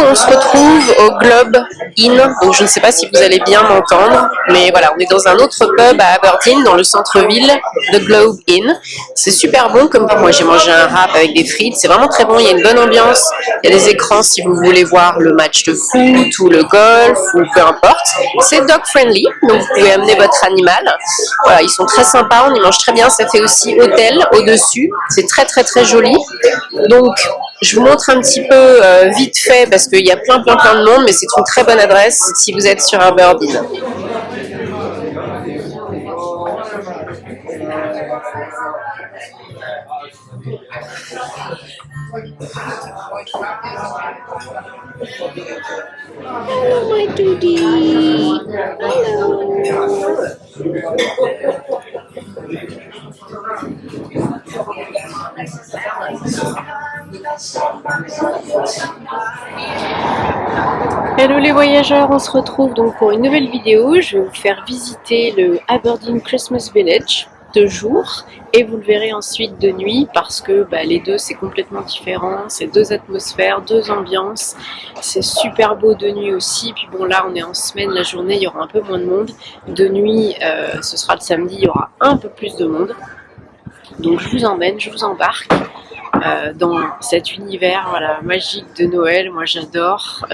on se retrouve au Globe Inn, donc je ne sais pas si vous allez bien m'entendre, mais voilà, on est dans un autre pub à Aberdeen, dans le centre-ville, The Globe Inn. C'est super bon, comme moi j'ai mangé un wrap avec des frites, c'est vraiment très bon, il y a une bonne ambiance, il y a des écrans si vous voulez voir le match de foot ou le golf ou peu importe. C'est dog friendly, donc vous pouvez amener votre animal. Voilà, ils sont très sympas, on y mange très bien, ça fait aussi hôtel au-dessus, c'est très très très joli. Donc je vous montre un petit peu vite fait parce qu'il y a plein de monde, mais c'est une très bonne adresse si vous êtes sur Aberdeen. Hello my duty. Hello. Hello les voyageurs, on se retrouve donc pour une nouvelle vidéo. Je vais vous faire visiter le Aberdeen Christmas Village de jour et vous le verrez ensuite de nuit parce que les deux c'est complètement différent, c'est deux atmosphères, deux ambiances, c'est super beau de nuit aussi. Puis bon, là on est en semaine, la journée il y aura un peu moins de monde, de nuit ce sera le samedi, il y aura un peu plus de monde. Donc je vous emmène, je vous embarque dans cet univers magique de Noël. Moi j'adore,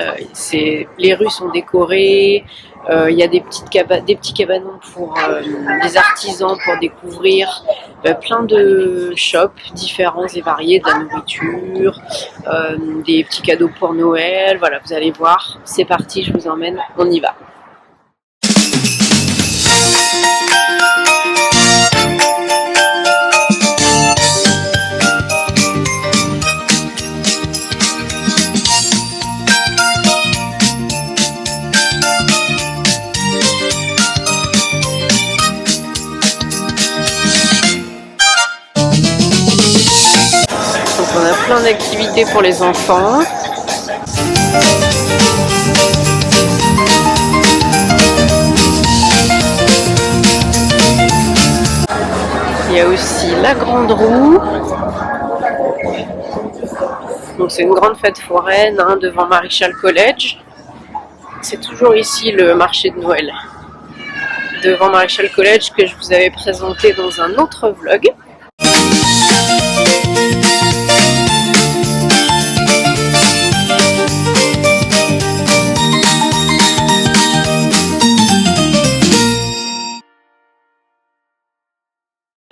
les rues sont décorées, il y a des petits cabanons pour les artisans pour découvrir plein de shops différents et variés, de la nourriture, des petits cadeaux pour Noël. Voilà, vous allez voir, c'est parti, je vous emmène, on y va. On a plein d'activités pour les enfants. Il y a aussi la grande roue. Donc c'est une grande fête foraine devant Marischal College. C'est toujours ici le marché de Noël. Devant Marischal College que je vous avais présenté dans un autre vlog.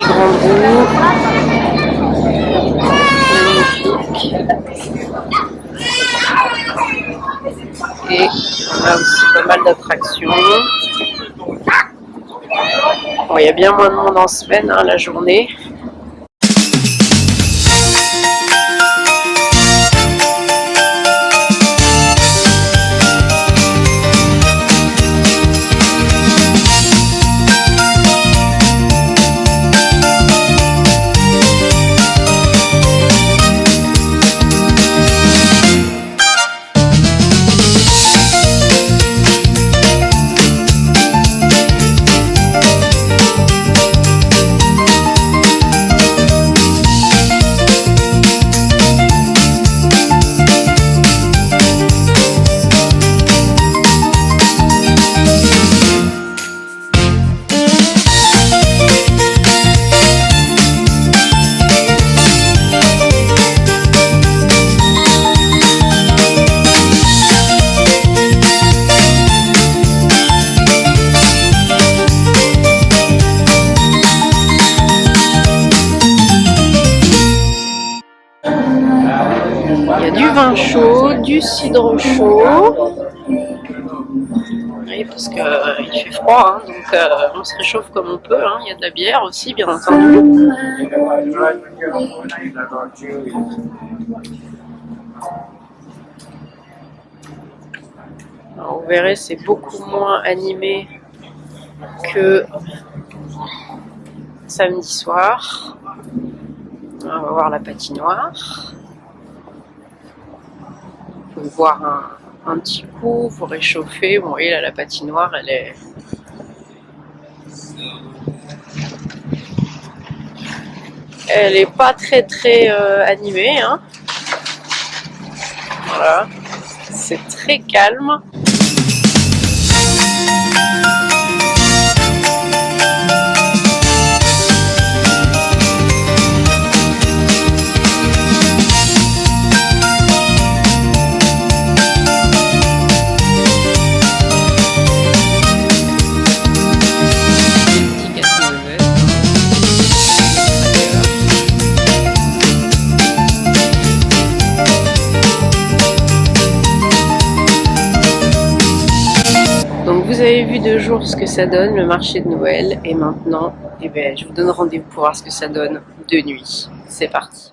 Grande roue, magnifique. Et on a aussi pas mal d'attractions. Bon, il y a bien moins de monde en semaine, la journée. Il y a du vin chaud, du cidre chaud. Oui, parce qu'il fait froid, donc on se réchauffe comme on peut. Il y a de la bière aussi, bien entendu. Alors, vous verrez, c'est beaucoup moins animé que samedi soir. On va voir la patinoire. Vous pouvez boire un petit coup, vous réchauffer. Bon, vous voyez là, la patinoire, elle est pas très animée. Voilà. C'est très calme. Donc vous avez vu de jour ce que ça donne, le marché de Noël, et maintenant, eh ben, je vous donne rendez-vous pour voir ce que ça donne de nuit. C'est parti.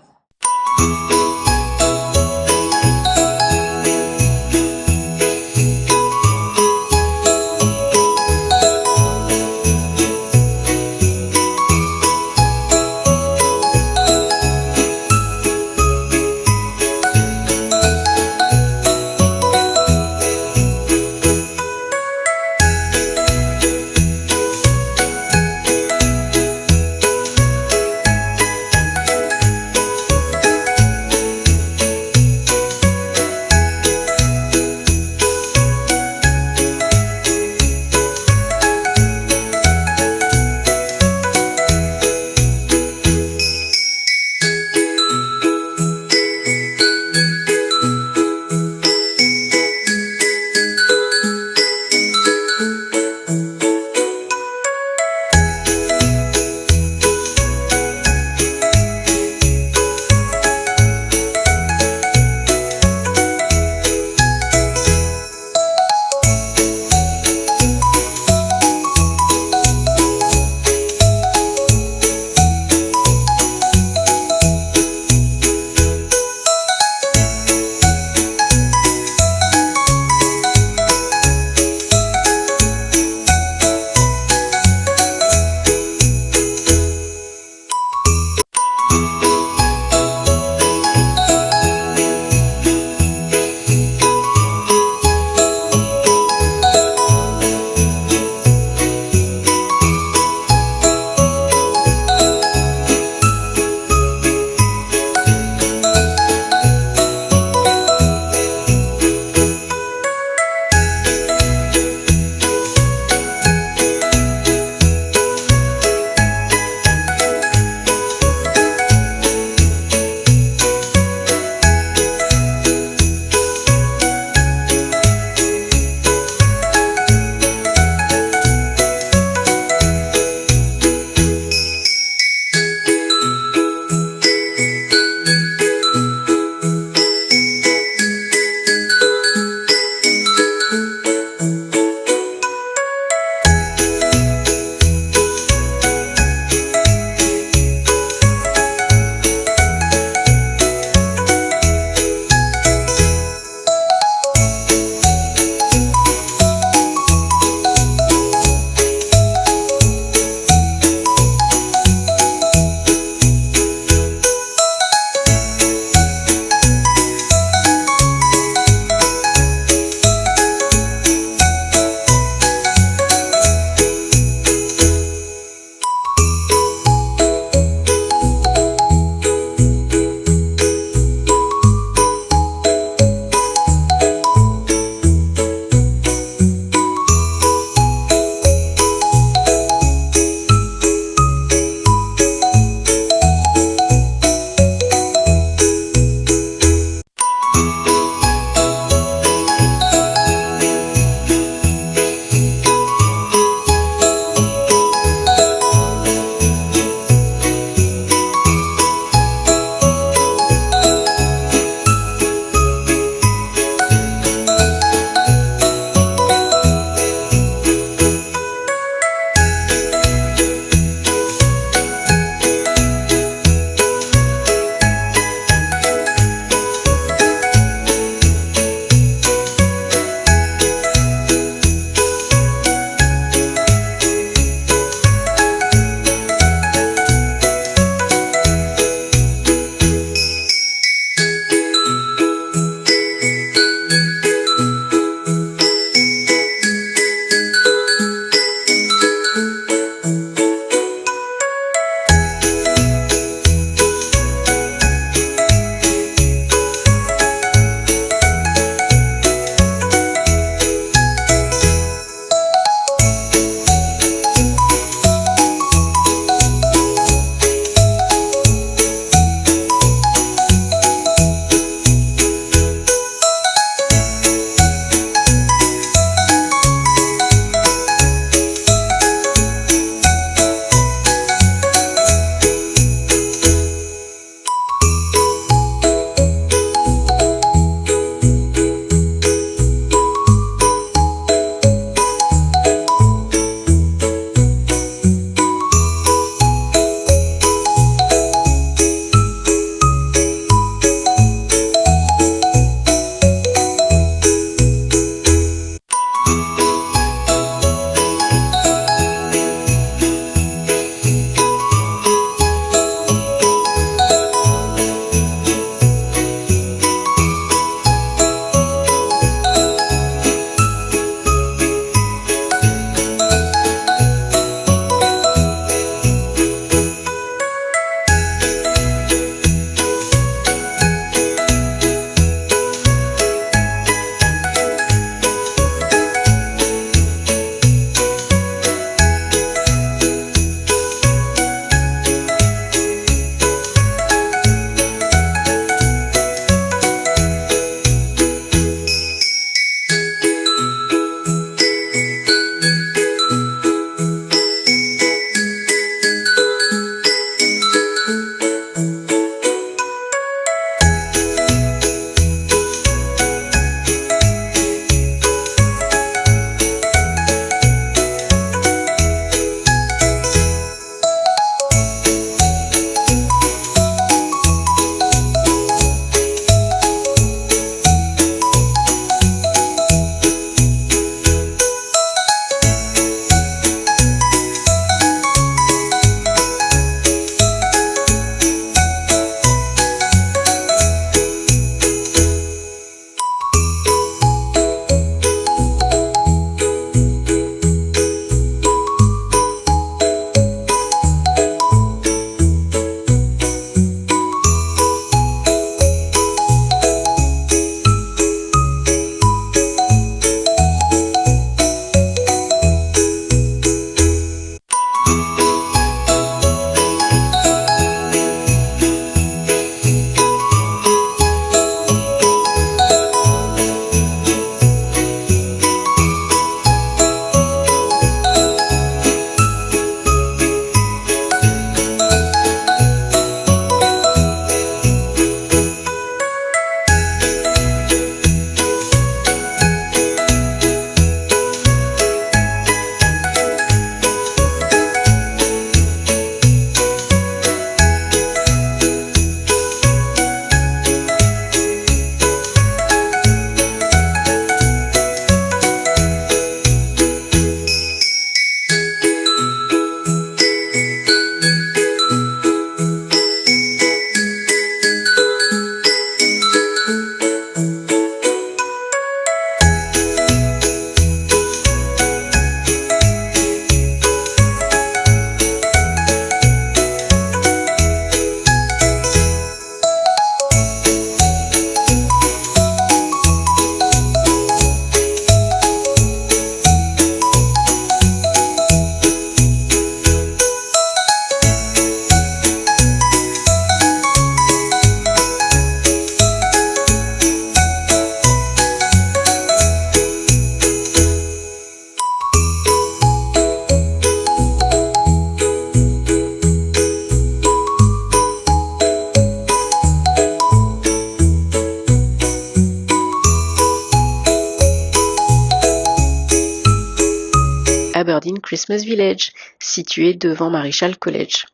Aberdeen Christmas Village, situé devant Marischal College.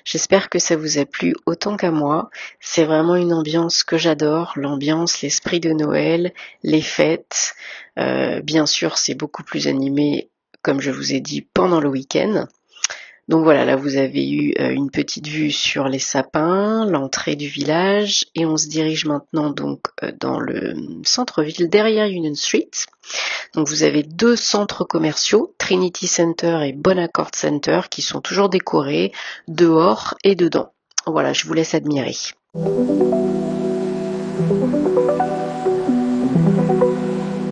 J'espère que ça vous a plu autant qu'à moi. C'est vraiment une ambiance que j'adore, l'ambiance, l'esprit de Noël, les fêtes. Bien sûr, c'est beaucoup plus animé, comme je vous ai dit, pendant le week-end. Donc voilà, là vous avez eu une petite vue sur les sapins, l'entrée du village, et on se dirige maintenant donc dans le centre-ville derrière Union Street. Donc vous avez 2 centres commerciaux, Trinity Center et Bon Accord Center, qui sont toujours décorés dehors et dedans. Voilà, je vous laisse admirer.